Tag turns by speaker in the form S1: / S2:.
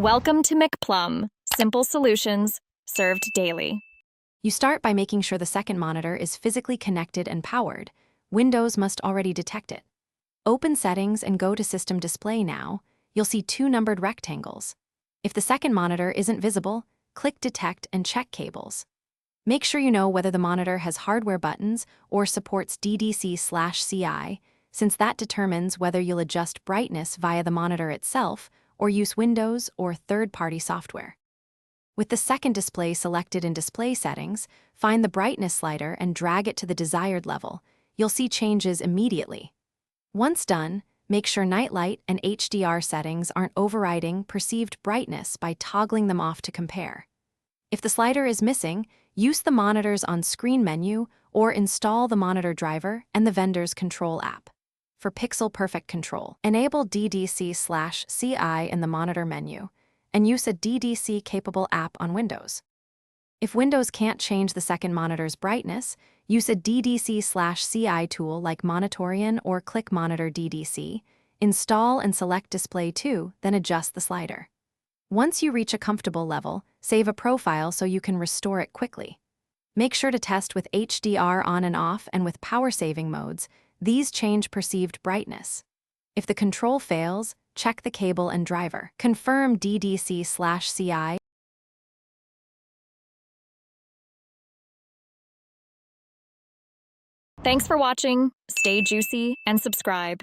S1: Welcome to McPlum, simple solutions served daily.
S2: You start by making sure the second monitor is physically connected and powered. Windows must already detect it. Open Settings and go to System Display now. You'll see two numbered rectangles. If the second monitor isn't visible, click Detect and check cables. Make sure you know whether the monitor has hardware buttons or supports DDC/CI, since that determines whether you'll adjust brightness via the monitor itself or use Windows or third-party software. With the second display selected in Display Settings, find the brightness slider and drag it to the desired level. You'll see changes immediately. Once done, make sure Nightlight and HDR settings aren't overriding perceived brightness by toggling them off to compare. If the slider is missing, use the monitor's on-screen menu or install the monitor driver and the vendor's control app. For pixel-perfect control, enable DDC/CI in the monitor menu and use a DDC-capable app on Windows. If Windows can't change the second monitor's brightness, use a DDC/CI tool like Monitorian or Click Monitor DDC, install and select Display 2, then adjust the slider. Once you reach a comfortable level, save a profile so you can restore it quickly. Make sure to test with HDR on and off and with power-saving modes. These change perceived brightness. If the control fails, check the cable and driver. Confirm DDC/CI.
S1: Thanks for watching. Stay juicy and subscribe.